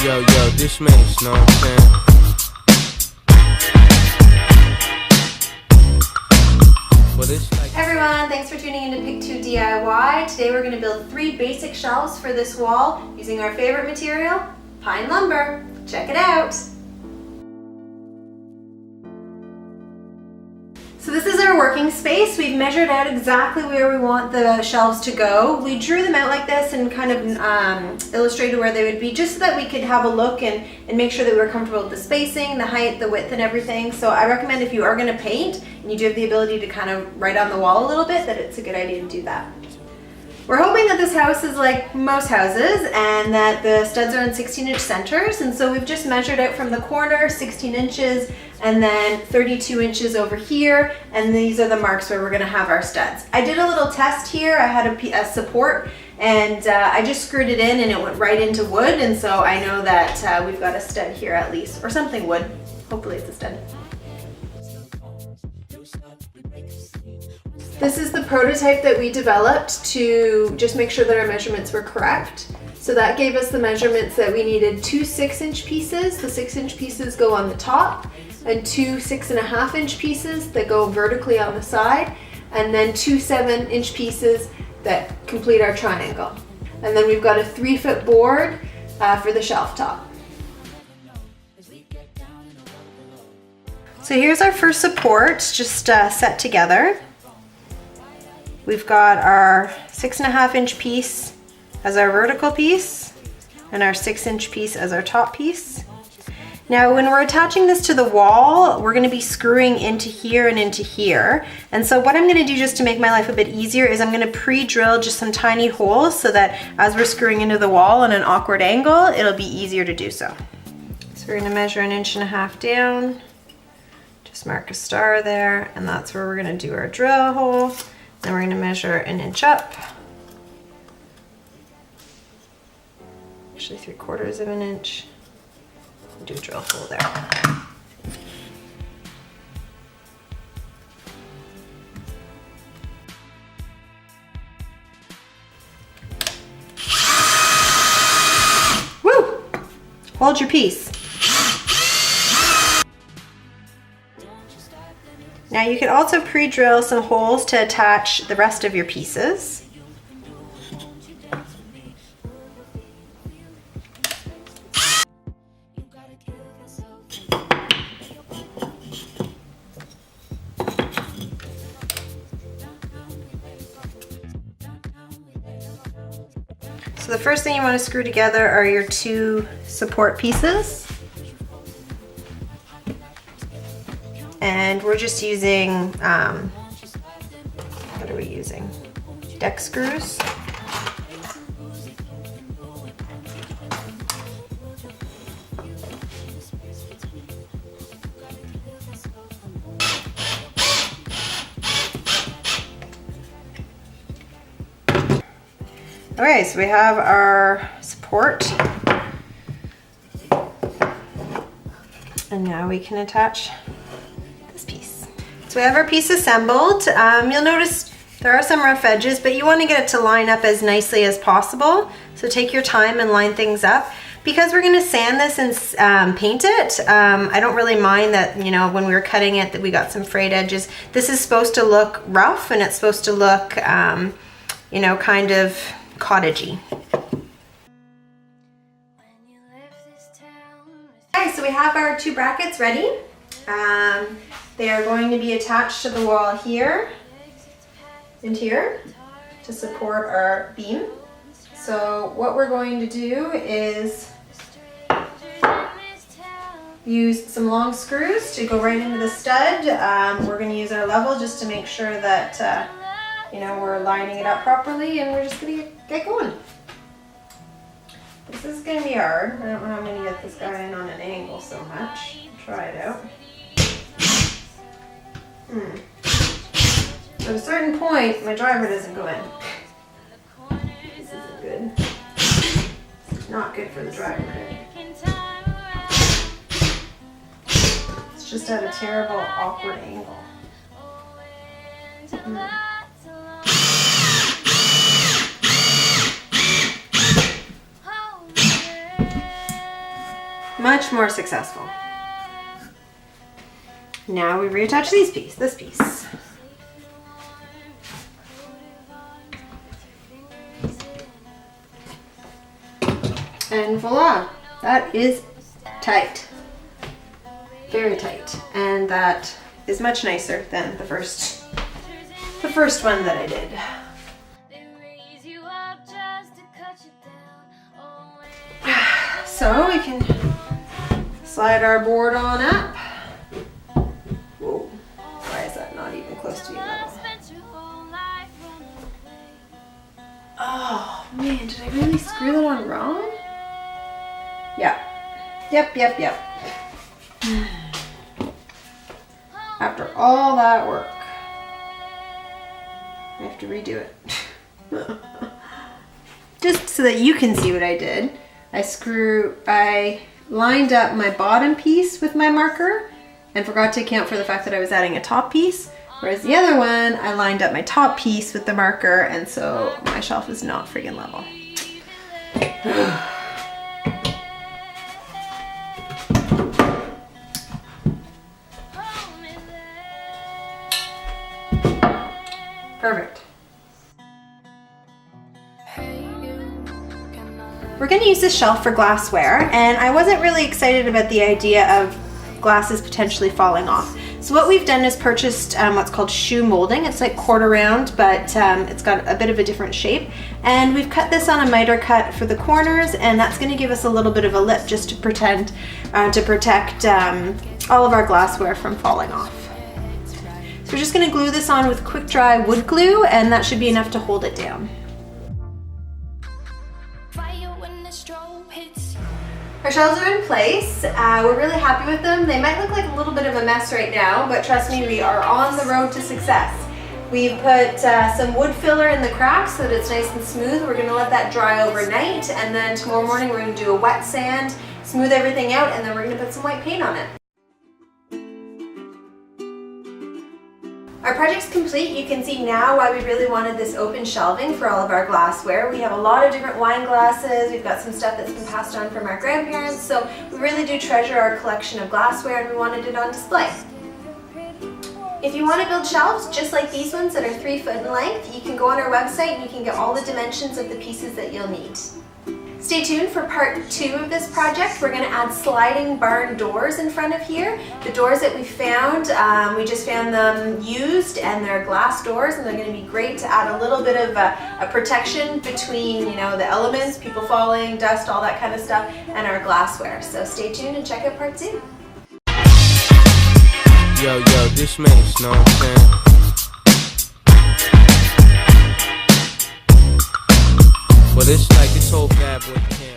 Yo, this makes no sense. Hey everyone, thanks for tuning into pickTWO.ca. Today we're going to build 3 basic shelves for this wall using our favorite material, pine lumber. Check it out! So this is our working space. We've measured out exactly where we want the shelves to go. We drew them out like this and kind of illustrated where they would be just so that we could have a look and make sure that we were comfortable with the spacing, the height, the width, and everything. So I recommend if you are going to paint and you do have the ability to kind of write on the wall a little bit, that it's a good idea to do that. We're hoping that this house is like most houses and that the studs are in 16-inch centers, and so we've just measured out from the corner 16 inches and then 32 inches over here, and these are the marks where we're going to have our studs. I did a little test here. I had a support and I just screwed it in and it went right into wood, and so I know that we've got a stud here at least, or something wood. Hopefully it's a stud. This is the prototype that we developed to just make sure that our measurements were correct. So that gave us the measurements that we needed 2 6-inch pieces. The 6-inch pieces go on the top, and 2 6.5-inch pieces that go vertically on the side, and then 2 7-inch pieces that complete our triangle. And then we've got a 3-foot board for the shelf top. So here's our first support, just set together. We've got our 6.5-inch piece as our vertical piece and our 6-inch piece as our top piece. Now when we're attaching this to the wall, we're going to be screwing into here and into here. And so what I'm going to do just to make my life a bit easier is I'm going to pre-drill just some tiny holes so that as we're screwing into the wall on an awkward angle, it'll be easier to do so. So we're going to measure 1.5 inches down, just mark a star there, and that's where we're going to do our drill hole. Then we're going to measure 1 inch up, actually 3/4 of an inch, do a drill hole there. Woo! Hold your piece. Now you can also pre-drill some holes to attach the rest of your pieces. So the first thing you want to screw together are your 2 support pieces. And we're just using, what are we using? Deck screws. Okay, so we have our support. And now we can attach this piece. So we have our piece assembled. You'll notice there are some rough edges, but you want to get it to line up as nicely as possible. So take your time and line things up. Because we're going to sand this and paint it, I don't really mind that, you know, when we were cutting it that we got some frayed edges. This is supposed to look rough and it's supposed to look, you know, kind of cottagey. Okay, so we have our 2 brackets ready. They are going to be attached to the wall here and here to support our beam. So what we're going to do is use some long screws to go right into the stud. We're going to use our level just to make sure that you know, we're lining it up properly, and we're just going to get going. This is going to be hard. I don't know how I'm going to get this guy in on an angle so much. Try it out. At a certain point, my driver doesn't go in. This isn't good. It's not good for the driver. It's just at a terrible, awkward angle. Much more successful. Now we reattach this piece. And voila, that is tight. Very tight. And that is much nicer than the first one that I did. So we can slide our board on up. Whoa, why is that not even close to being level? Oh man, did I really screw that on wrong? Yeah. Yep. After all that work, I have to redo it. Just so that you can see what I did. I lined up my bottom piece with my marker and forgot to account for the fact that I was adding a top piece. Whereas the other one, I lined up my top piece with the marker, and so my shelf is not friggin' level. Perfect. We're going to use this shelf for glassware, and I wasn't really excited about the idea of glasses potentially falling off. So what we've done is purchased what's called shoe molding. It's like quarter round, but it's got a bit of a different shape. And we've cut this on a miter cut for the corners, and that's going to give us a little bit of a lip just to protect all of our glassware from falling off. So we're just going to glue this on with quick dry wood glue, and that should be enough to hold it down. Our shelves are in place. We're really happy with them. They might look like a little bit of a mess right now, but trust me, we are on the road to success. We've put some wood filler in the cracks so that it's nice and smooth. We're going to let that dry overnight, and then tomorrow morning we're going to do a wet sand, smooth everything out, and then we're going to put some white paint on it. Our project's complete. You can see now why we really wanted this open shelving for all of our glassware. We have a lot of different wine glasses. We've got some stuff that's been passed on from our grandparents, so we really do treasure our collection of glassware, and we wanted it on display. If you want to build shelves just like these ones that are 3 foot in length, you can go on our website and you can get all the dimensions of the pieces that you'll need. Stay tuned for part 2 of this project. We're going to add sliding barn doors in front of here. The doors that we found, we just found them used, and they're glass doors, and they're going to be great to add a little bit of a protection between, you know, the elements, people falling, dust, all that kind of stuff, and our glassware. So stay tuned and check out part 2. Yo, this makes no sense. But it's like this whole bad boy camp.